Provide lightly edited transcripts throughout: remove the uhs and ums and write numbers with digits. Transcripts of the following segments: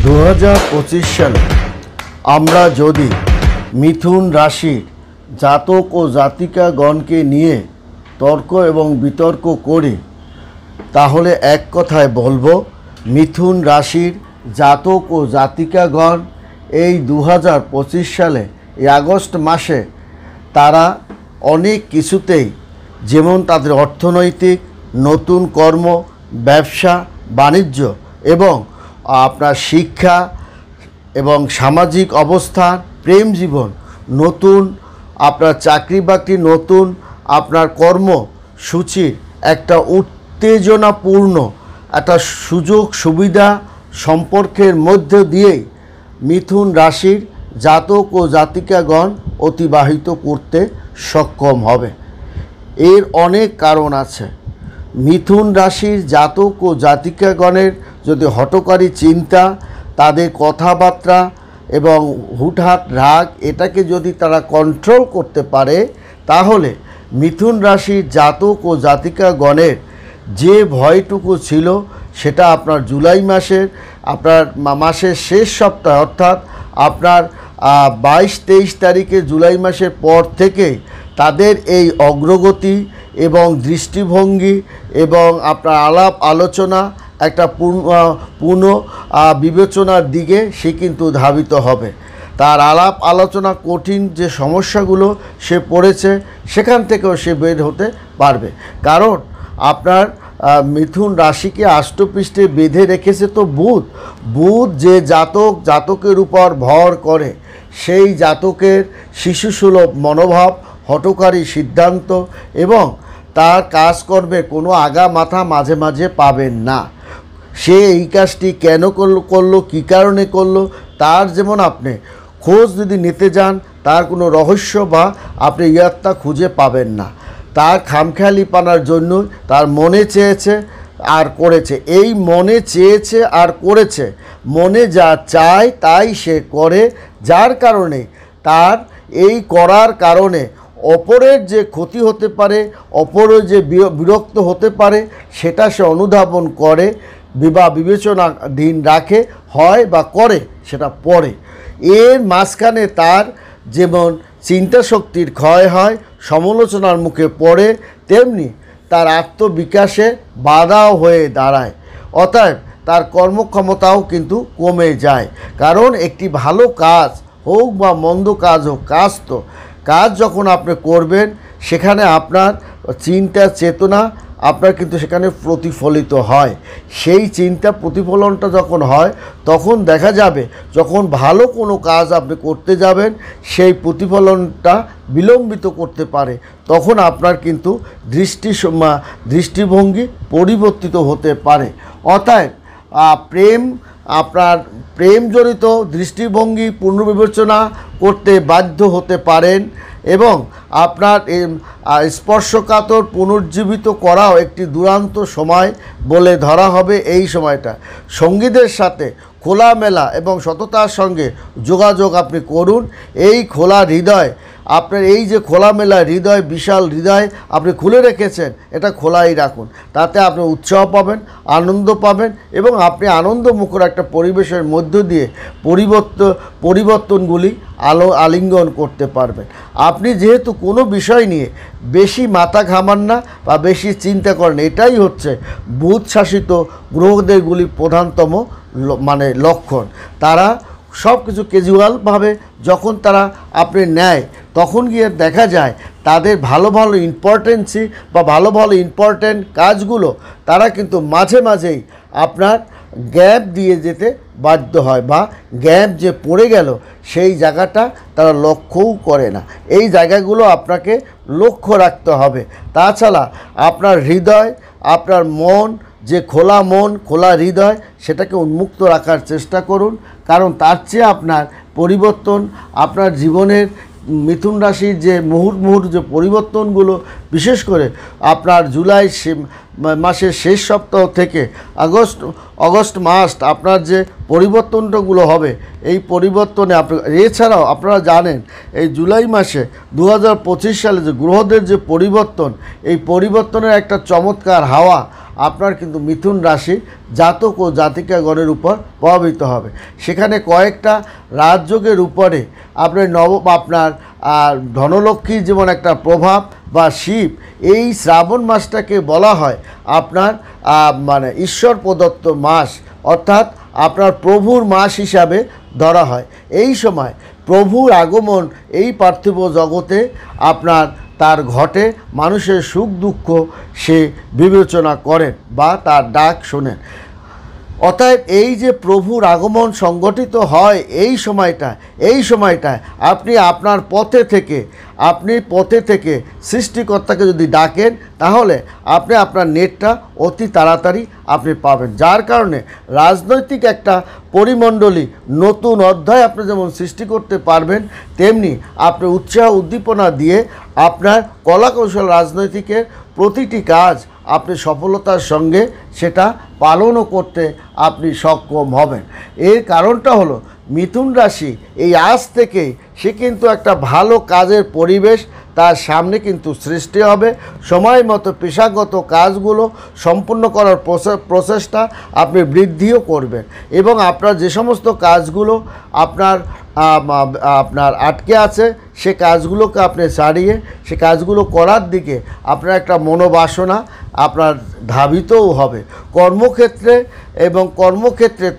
2025 সালে আমরা যদি মিথুন রাশির জাতক ও জাতিকাগণকে নিয়ে তর্ক এবং বিতর্ক করি, তাহলে এক কথায় বলবো, মিথুন রাশির জাতক ও জাতিকাগণ এই 2025 সালে এই আগস্ট মাসে তারা অনেক কিছুতেই, যেমন তাদের অর্থনৈতিক, নতুন কর্ম, ব্যবসা বাণিজ্য এবং আপনার শিক্ষা এবং সামাজিক অবস্থান, প্রেম জীবন, নতুন আপনার চাকরি বাকরি, নতুন আপনার কর্মসূচির একটা উত্তেজনাপূর্ণ একটা সুযোগ সুবিধা সম্পর্কের মধ্য দিয়েই মিথুন রাশির জাতক ও জাতিকাগণ অতিবাহিত করতে সক্ষম হবে। এর অনেক কারণ আছে। মিথুন রাশির জাতক ও জাতিকাগণের যদি হঠকারী চিন্তা, তাদের কথাবার্তা এবং হুটহাট রাগ, এটাকে যদি তারা কন্ট্রোল করতে পারে, তাহলে মিথুন রাশির জাতক ও জাতিকাগণের যে ভয়টুকু ছিল সেটা আপনার জুলাই মাসের শেষ সপ্তাহ, অর্থাৎ আপনার 22-23 তারিখে জুলাই মাসের পর থেকে তাদের এই অগ্রগতি এবং দৃষ্টিভঙ্গি এবং আপনার আলাপ আলোচনা একটা পূর্ণ বিবেচনার দিকে সে কিন্তু ধাবিত হবে। তার আলাপ আলোচনা কঠিন যে সমস্যাগুলো সে পড়েছে সেখান থেকেও সে বের হতে পারবে। কারণ আপনার মিথুন রাশিকে আষ্টপৃষ্ঠে বেঁধে রেখেছে তো বুধ যে জাতকের উপর ভর করে, সেই জাতকের শিশুসুলভ মনোভাব, হঠকারী সিদ্ধান্ত এবং তার কাজকর্মে কোনো আগা মাথা মাঝে মাঝে পাবেন না। সে এই কাজটি কেন করলো, কী কারণে করলো, তার যেমন আপনি খোঁজ যদি নিতে যান, তার কোনো রহস্য বা আপনি ইয়াত্তা খুঁজে পাবেন না। তার খামখেয়ালিপনার জন্য তার মনে চেয়েছে আর করেছে, এই মনে চেয়েছে আর করেছে, মনে যা চায় তাই সে করে, যার কারণে তার এই করার কারণে অপরের যে ক্ষতি হতে পারে, অপরের যে বিরক্ত হতে পারে, সেটা সে অনুধাবন করে বা বিবেচনাধীন রাখে, হয় বা করে সেটা পরে। এর মাঝখানে তার যেমন চিন্তাশক্তির ক্ষয় হয়, সমালোচনার মুখে পড়ে, তেমনি তার আত্মবিকাশে বাধাও হয়ে দাঁড়ায়। অতএব তার কর্মক্ষমতাও কিন্তু কমে যায়। কারণ একটি ভালো কাজ হোক বা মন্দ কাজ হোক, কাজ যখন আপনি করবেন, সেখানে আপনার চিন্তা চেতনা আপনার কিন্তু সেখানে প্রতিফলিত হয়। সেই চিন্তা প্রতিফলনটা যখন হয়, তখন দেখা যাবে যখন ভালো কোনো কাজ আপনি করতে যাবেন, সেই প্রতিফলনটা বিলম্বিত করতে পারে, তখন আপনার কিন্তু দৃষ্টিভঙ্গি পরিবর্তিত হতে পারে। অতএব আপনার প্রেমজনিত দৃষ্টিভঙ্গি পুনর্বিবেচনা করতে বাধ্য হতে পারেন এবং আপনার স্পর্শকাতর পুনর্জীবিত করাও একটি দুরান্ত সময় বলে ধরা হবে। এই সময়টা সঙ্গীদের সাথে খোলামেলা এবং সততার সঙ্গে যোগাযোগ আপনি করুন। এই খোলা হৃদয়, আপনার এই যে খোলামেলা হৃদয়, বিশাল হৃদয় আপনি খুলে রেখেছেন, এটা খোলাই রাখুন। তাতে আপনি উৎসাহ পাবেন, আনন্দ পাবেন এবং আপনি আনন্দমুখর একটা পরিবেশের মধ্য দিয়ে পরিবর্তনগুলি আলিঙ্গন করতে পারবেন। আপনি যেহেতু কোনো বিষয় নিয়ে বেশি মাথা ঘামান না বা বেশি চিন্তা করেন, এটাই হচ্ছে বুধ শাসিত গ্রহদেরগুলি প্রধানতম লক্ষণ। তারা সব কিছু ক্যাজুয়ালভাবে যখন তারা আপনি নেয়, তখন গিয়ে দেখা যায় তাদের ভালো ইম্পর্টেন্সি বা ভালো ইম্পর্ট্যান্ট কাজগুলো তারা কিন্তু মাঝে মাঝেই আপনার গ্যাপ দিয়ে যেতে বাধ্য হয়, বা গ্যাপ যে পড়ে গেল সেই জায়গাটা তারা লক্ষ্যও করে না। এই জায়গাগুলো আপনাকে লক্ষ্য রাখতে হবে। তাছাড়া আপনার হৃদয়, আপনার মন, যে খোলা মন, খোলা হৃদয়, সেটাকে উন্মুক্ত রাখার চেষ্টা করুন। কারণ তার চেয়ে আপনার পরিবর্তন, আপনার জীবনের মিথুন রাশির যে মুহূর্ত যে পরিবর্তনগুলো, বিশেষ করে আপনার জুলাই মাসের শেষ সপ্তাহ থেকে আগস্ট মাস আপনার যে পরিবর্তনগুলো হবে, এই পরিবর্তনে এছাড়াও আপনারা জানেন এই জুলাই মাসে 2025 সালে যে গ্রহদের যে পরিবর্তন, এই পরিবর্তনের একটা চমৎকার হাওয়া আপনার কিন্তু মিথুন রাশি জাতক ও জাতিকাগণের উপর প্রভাবিত হবে। সেখানে কয়েকটা রাজযোগের উপরে আপনার ধনলক্ষ্মীর যেমন একটা প্রভাব বা শিব, এই শ্রাবণ মাসটাকে বলা হয় আপনার মানে ঈশ্বর প্রদত্ত মাস, অর্থাৎ আপনার প্রভুর মাস হিসাবে ধরা হয়। এই সময় প্রভুর আগমন এই পার্থিব জগতে আপনার তার ঘটে, মানুষের সুখ দুঃখ সে বিবেচনা করেন বা তার ডাক শোনেন। অতএব এই যে প্রভুর আগমন সংগঠিত হয় এই সময়টায় আপনি আপনার পথে থেকে সৃষ্টিকর্তাকে যদি ডাকেন, তাহলে আপনি আপনার নেটটা অতি তাড়াতাড়ি আপনি পাবেন। যার কারণে রাজনৈতিক একটা পরিমণ্ডলী নতুন অধ্যায় আপনি যেমন সৃষ্টি করতে পারবেন, তেমনি আপনি উৎসাহ উদ্দীপনা দিয়ে আপনার কলাকৌশল রাজনৈতিকের প্রতিটি কাজ আপনি সফলতার সঙ্গে সেটা পালনও করতে আপনি সক্ষম হবেন। এর কারণটা হলো মিথুন রাশি এই আজ থেকেই সে কিন্তু একটা ভালো কাজের পরিবেশ তার সামনে কিন্তু সৃষ্টি হবে। সময় মতো পেশাগত কাজগুলো সম্পূর্ণ করার প্রচেষ্টা আপনি বৃদ্ধিও করবেন, এবং আপনার যে সমস্ত কাজগুলো আপনার আটকে আছে সে কাজগুলোকে আপনি ছাড়িয়ে সে কাজগুলো করার দিকে আপনার একটা মনোবাসনা আপনার ধাবিতও হবে।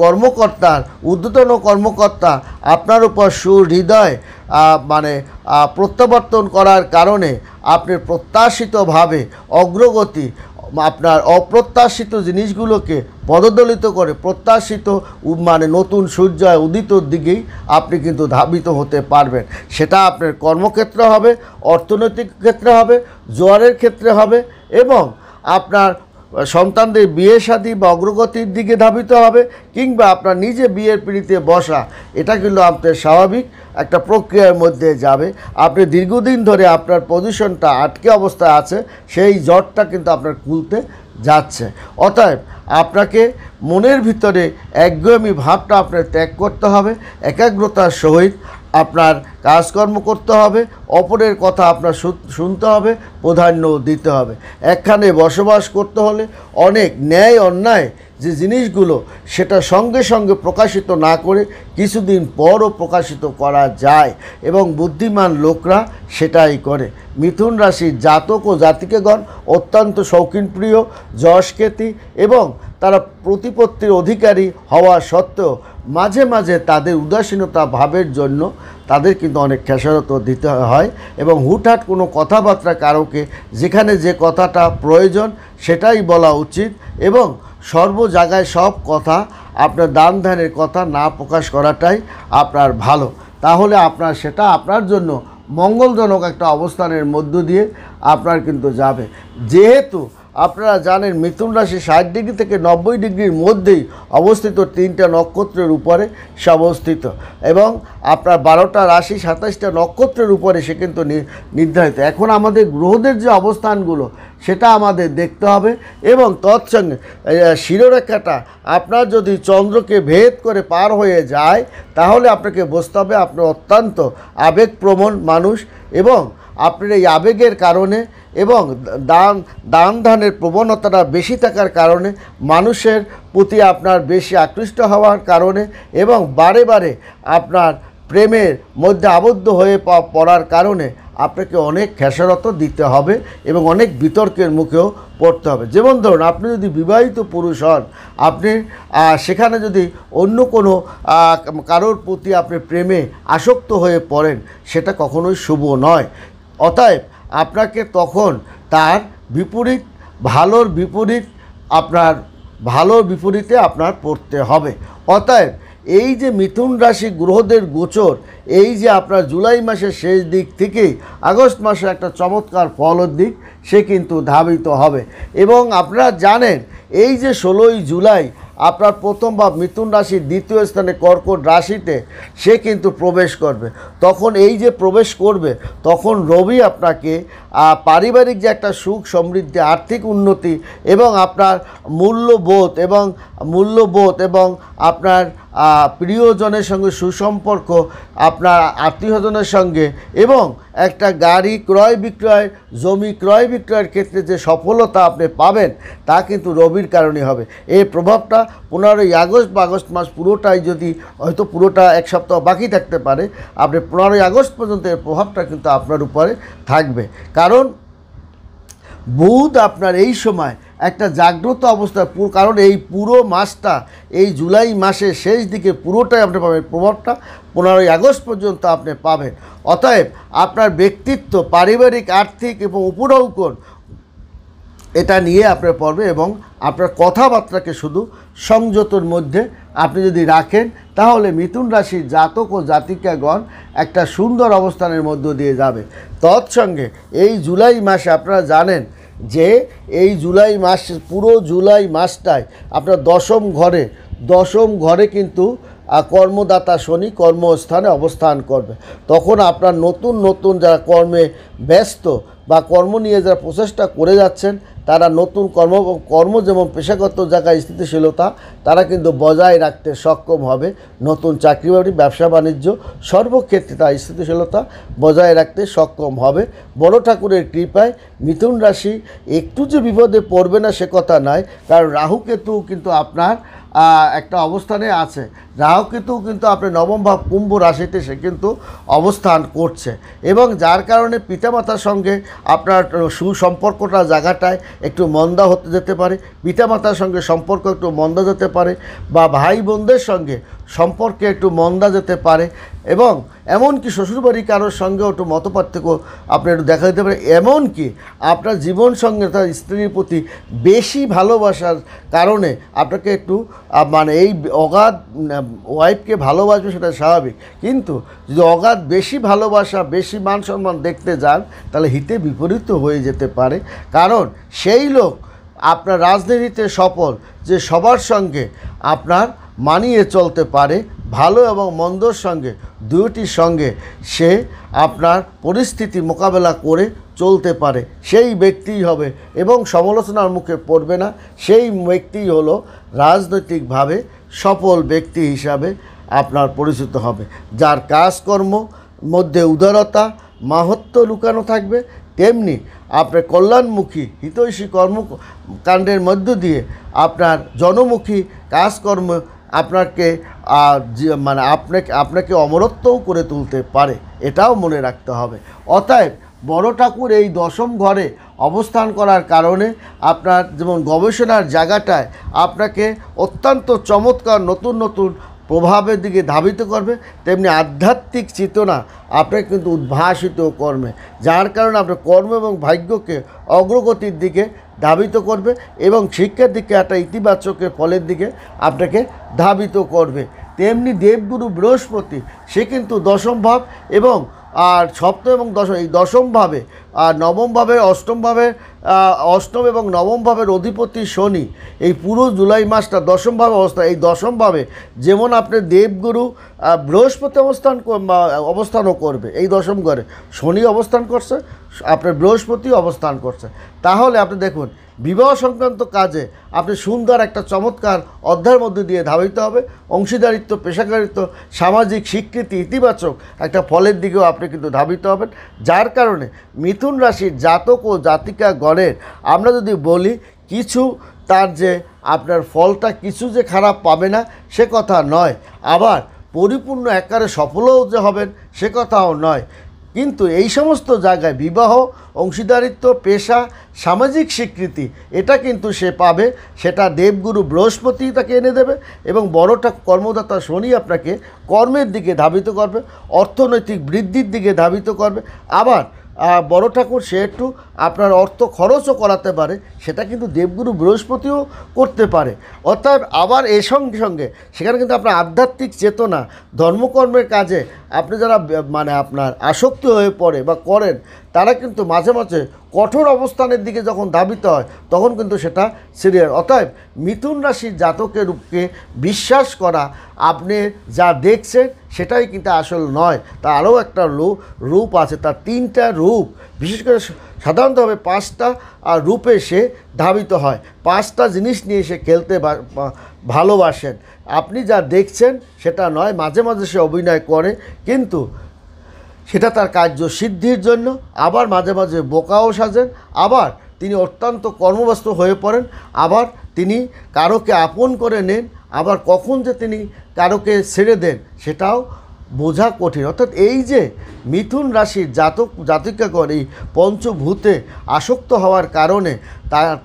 কর্মকর্তার ঊর্ধ্বতন কর্মকর্তা আপনার উপর সুহৃদয় প্রত্যাবর্তন করার কারণে আপনি প্রত্যাশিতভাবে অগ্রগতি, আপনার অপ্রত্যাশিত জিনিসগুলোকে পদদলিত করে প্রত্যাশিত নতুন সূর্য উদিতর দিকেই আপনি কিন্তু ধাবিত হতে পারবেন। সেটা আপনার কর্মক্ষেত্রে হবে, অর্থনৈতিক ক্ষেত্রে হবে, জোয়ারের ক্ষেত্রে হবে, এবং আপনার সন্তানদের বিয়ে শাদী বা অগ্রগতির দিকে ধাবিত হবে, কিংবা আপনার নিজে বিয়ের পিঁড়িতে বসা, এটা কিন্তু আপনার স্বাভাবিক একটা প্রক্রিয়ার মধ্যে যাবে। আপনি দীর্ঘদিন ধরে আপনার পজিশনটা আটকে অবস্থায় আছে, সেই জটটা কিন্তু আপনার খুলতে যাচ্ছে। অতএব আপনাকে মনের ভিতরে একগুঁয়েমি ভাবটা আপনার ত্যাগ করতে হবে, একাগ্রতার সহিত আপনার কাজকর্ম করতে হবে, অপরের কথা আপনার শুনতে হবে, প্রাধান্য দিতে হবে। একখানে বসবাস করতে হলে অনেক ন্যায় অন্যায় যে জিনিসগুলো সেটা সঙ্গে সঙ্গে প্রকাশিত না করে কিছুদিন পরও প্রকাশিত করা যায়, এবং বুদ্ধিমান লোকরা সেটাই করে। মিথুন রাশির জাতক ও জাতিকাগণ অত্যন্ত শৌখিনপ্রিয়, যশখ্যাতি এবং তারা প্রতিপত্তির অধিকারী হওয়া সত্ত্বেও মাঝে মাঝে তাদের উদাসীনতা ভাবের জন্য তাদের কিন্তু অনেক খেসারত দিতে হয়, এবং হুটহাট কোনো কথাবার্তা কারোকে যেখানে যে কথাটা প্রয়োজন সেটাই বলা উচিত, এবং সর্ব জায়গায় সব কথা আপনার দান ধ্যানের কথা না প্রকাশ করাটাই আপনার ভালো। তাহলে সেটা আপনার জন্য মঙ্গলজনক একটা অবস্থানের মধ্য দিয়ে আপনার কিন্তু যাবে। যেহেতু আপনারা জানেন মিথুন রাশি 60 ডিগ্রি থেকে 90 ডিগ্রির মধ্যেই অবস্থিত, 3টা নক্ষত্রের উপরে সে অবস্থিত, এবং আপনার 12টা রাশি 27টা নক্ষত্রের উপরে সে কিন্তু নির্ধারিত। এখন আমাদের গ্রহদের যে অবস্থানগুলো সেটা আমাদের দেখতে হবে, এবং তৎসঙ্গে শিরোরেখাটা আপনার যদি চন্দ্রকে ভেদ করে পার হয়ে যায়, তাহলে আপনাকে বুঝতে হবে আপনি অত্যন্ত আবেগপ্রবণ মানুষ, এবং আপনার এই আবেগের কারণে এবং দান ধ্যানের প্রবণতাটা বেশি থাকার কারণে, মানুষের প্রতি আপনার বেশি আকৃষ্ট হওয়ার কারণে, এবং বারে বারে আপনার প্রেমের মধ্যে আবদ্ধ হয়ে পড়ার কারণে আপনাকে অনেক খেসারত দিতে হবে এবং অনেক বিতর্কের মুখেও পড়তে হবে। যেমন ধরুন, আপনি যদি বিবাহিত পুরুষ হন, আপনি সেখানে যদি অন্য কোনো কারোর প্রতি আপনি প্রেমে আসক্ত হয়ে পড়েন, সেটা কখনোই শুভ নয়। অতএব আপনাকে তখন তার বিপরীত, ভালোর বিপরীতে আপনার পড়তে হবে। অতএব এই যে মিথুন রাশি গ্রহদের গোচর, এই যে আপনার জুলাই মাসের শেষ দিক থেকেই আগস্ট মাসে একটা চমৎকার ফলের দিক সে কিন্তু ধাবিত হবে। এবং আপনারা জানেন এই যে 16ই জুলাই আপনার প্রথম ভাব মিথুন রাশির দ্বিতীয় স্থানে কর্কট রাশিতে সে কিন্তু প্রবেশ করবে। তখন এই যে প্রবেশ করবে তখন রবি আপনাকে পারিবারিক যে একটা সুখ সমৃদ্ধি, আর্থিক উন্নতি এবং আপনার মূল্যবোধ এবং আপনার প্রিয়জনের সঙ্গে সুসম্পর্ক, আপনার আত্মীয়জনের সঙ্গে এবং একটা গাড়ি ক্রয় বিক্রয়, জমি ক্রয় বিক্রয়ের ক্ষেত্রে যে সফলতা আপনি পাবেন তা কিন্তু রবির কারণে হবে। এই প্রভাবটা 15ই আগস্ট বা আগস্ট মাস পুরোটাই, যদি হয়তো পুরোটা এক সপ্তাহ বাকি থাকতে পারে, আপনি 15ই আগস্ট পর্যন্ত এর প্রভাবটা কিন্তু আপনার উপরে থাকবে। কারণ বুধ আপনার এই সময় একটা জাগ্রত অবস্থা, কারণ এই পুরো মাসটা, এই জুলাই মাসের শেষ দিকে পুরোটাই আপনি পাবেন, প্রভাবটা 15ই আগস্ট পর্যন্ত আপনি পাবেন। অতএব আপনার ব্যক্তিত্ব, পারিবারিক, আর্থিক এবং উপরৌকন এটা নিয়ে আপনার পড়বে এবং আপনার কথাবার্তাকে শুধু সংযতর মধ্যে আপনি যদি রাখেন তাহলে মিথুন রাশির জাতক ও জাতিকাগণ একটা সুন্দর অবস্থানের মধ্য দিয়ে যাবে। তৎসঙ্গে এই জুলাই মাসে আপনারা জানেন যে এই জুলাই মাস, পুরো জুলাই মাসটায় আপনার দশম ঘরে কিন্তু কর্মদাতা শনি কর্মস্থানে অবস্থান করবে। তখন আপনার নতুন যারা কর্মে ব্যস্ত বা কর্ম নিয়ে যারা প্রচেষ্টা করে যাচ্ছেন তারা নতুন কর্ম যেমন পেশাগত জায়গায় স্থিতিশীলতা তারা কিন্তু বজায় রাখতে সক্ষম হবে। নতুন চাকরি বাকরি, ব্যবসা বাণিজ্য সর্বক্ষেত্রে তার স্থিতিশীলতা বজায় রাখতে সক্ষম হবে। বড় ঠাকুরের কৃপায় মিথুন রাশি একটু যে বিপদে পড়বে না সে কথা নয়, কারণ রাহু কেতু কিন্তু আপনার একটা অবস্থানে আছে। রাহু কেতু কিন্তু আপনার নবম ভাব কুম্ভ রাশিতে সে কিন্তু অবস্থান করছে এবং যার কারণে পিতামাতার সঙ্গে আপনার সুসম্পর্কটা জায়গাটায় একটু মন্দা হতে যেতে পারে, পিতামাতার সঙ্গে সম্পর্ক একটু মন্দা যেতে পারে বা ভাই বোনদের সঙ্গে সম্পর্কে একটু মন্দা যেতে পারে এবং এমনকি শ্বশুরবাড়ি কারোর সঙ্গেও একটু মতপার্থক্য আপনার একটু দেখা দিতে পারে। এমনকি আপনার জীবন সঙ্গে তার স্ত্রীর প্রতি বেশি ভালোবাসার কারণে আপনাকে একটু মানে এই অগাধ ওয়াইফকে ভালোবাসবে সেটা স্বাভাবিক, কিন্তু যদি অগাধ বেশি ভালোবাসা, বেশি মান সম্মান দেখতে যান তাহলে হিতে বিপরীত হয়ে যেতে পারে। কারণ সেই লোক আপনার রাজনীতিতে সফল, যে সবার সঙ্গে আপনার মানিয়ে চলতে পারে, ভালো এবং মন্দর সঙ্গে দুটির সঙ্গে সে আপনার পরিস্থিতি মোকাবেলা করে চলতে পারে, সেই ব্যক্তিই হবে এবং সমালোচনার মুখে পড়বে না। সেই ব্যক্তিই হলো রাজনৈতিকভাবে সফল ব্যক্তি হিসাবে আপনার পরিচিত হবে, যার কাজকর্ম মধ্যে উদারতা, মাহাত্ম্য লুকানো থাকবে। তেমনি আপনার কল্যাণমুখী হিতৈষী কর্মকাণ্ডের মধ্য দিয়ে আপনার জনমুখী কাজকর্ম আপনাকে আপনাকে অমরত্বও করে তুলতে পারে, এটাও মনে রাখতে হবে। অতএব বড় ঠাকুর এই দশম ঘরে অবস্থান করার কারণে আপনার যেমন গবেষণার জায়গাটায় আপনাকে অত্যন্ত চমৎকার নতুন প্রভাবের দিকে ধাবিত করবে, তেমনি আধ্যাত্মিক চেতনা আপনাকে কিন্তু উদ্ভাসিত করবে, যার কারণে আপনার কর্ম এবং ভাগ্যকে অগ্রগতির দিকে ধাবিত করবে এবং শিক্ষার দিকে একটা ইতিবাচকের ফলের দিকে আপনাকে ধাবিত করবে। তেমনি দেবগুরু বৃহস্পতি সে কিন্তু দশম ভাব এবং সপ্তম এবং দশম, এই দশম ভাবে আর নবম ভাবে, অষ্টম এবং নবম ভাবের অধিপতি শনি এই পুরো জুলাই মাসটা দশম ভাবে অবস্থা। এই দশম ভাবে যেমন আপনার দেবগুরু বৃহস্পতি অবস্থানও করবে, এই দশম ঘরে শনি অবস্থান করছে, আপনার বৃহস্পতি অবস্থান করছে। তাহলে আপনি দেখুন বিবাহ সংক্রান্ত কাজে আপনি সুন্দর একটা চমৎকার অধ্যায়ের মধ্যে দিয়ে ধাবিত হবে। অংশীদারিত্ব, পেশাকারিত্ব, সামাজিক স্বীকৃতি, ইতিবাচক একটা ফলের দিকেও আপনি কিন্তু ধাবিত হবেন, যার কারণে মিথুন রাশির জাতক ও জাতিকা গণের আমরা যদি বলি কিছু তার যে আপনার ফলটা কিছু যে খারাপ পাবে না সে কথা নয়, আবার পরিপূর্ণ একারে সফলও যে হবেন সে কথাও নয়, কিন্তু এই সমস্ত জায়গায় বিবাহ, অংশীদারিত্ব, পেশা, সামাজিক স্বীকৃতি এটা কিন্তু সে পাবে, সেটা দেবগুরু বৃহস্পতি তাকে এনে দেবে এবং বড়টা কর্মদাতা শনি আপনাকে কর্মের দিকে ধাবিত করবে, অর্থনৈতিক বৃদ্ধির দিকে ধাবিত করবে। আবার বড় ঠাকুর সে একটু আপনার অর্থ খরচও করাতে পারে, সেটা কিন্তু দেবগুরু বৃহস্পতিও করতে পারে। অর্থাৎ আবার এর সঙ্গে সঙ্গে সেখানে কিন্তু আপনার আধ্যাত্মিক চেতনা, ধর্মকর্মের কাজে আপনি যারা আপনার আসক্ত হয়ে পড়ে বা করেন তারা কিন্তু মাঝে মাঝে কঠোর অবস্থানের দিকে যখন ধাবিত হয় তখন কিন্তু সেটা সিরিয়াস। অতএব মিথুন রাশির জাতকের রূপকে বিশ্বাস করা, আপনি যা দেখছেন সেটাই কিন্তু আসল নয়, তার আরও একটা রূপ আছে, তার 3টা রূপ, বিশেষ করে সাধারণতভাবে 5টা রূপে সে ধাবিত হয়, 5টা জিনিস নিয়ে সে খেলতে ভালোবাসেন। আপনি যা দেখছেন সেটা নয়, মাঝে মাঝে সে অভিনয় করে কিন্তু সেটা তার কার্যসিদ্ধির জন্য, আবার মাঝে মাঝে বোকাও সাজেন, আবার তিনি অত্যন্ত কর্মব্যস্ত হয়ে পড়েন, আবার তিনি কারোকে আপন করে নেন, আবার কখন যে তিনি কারোকে ছেড়ে দেন সেটাও বোঝা কঠিন। অর্থাৎ এই যে মিথুন রাশির জাতিকাগণ এই পঞ্চভূতে আসক্ত হওয়ার কারণে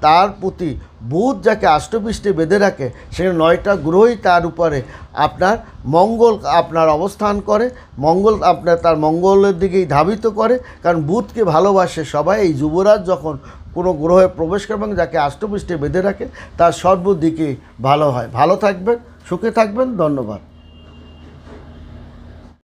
তার প্রতি বুধ যাকে আষ্টপৃষ্ঠে বেঁধে রাখে, সে 9টা গ্রহই তার উপরে আপনার মঙ্গল আপনার অবস্থান করে, মঙ্গল আপনার তার মঙ্গলের দিকেই ধাবিত করে, কারণ বুধকে ভালোবাসে সবাই। এই যুবরাজ যখন কোনো গ্রহে প্রবেশ করে এবং যাকে আষ্টপৃষ্ঠে বেঁধে রাখে তার সর্বদিকেই ভালো হয়। ভালো থাকবেন, সুখে থাকবেন, ধন্যবাদ।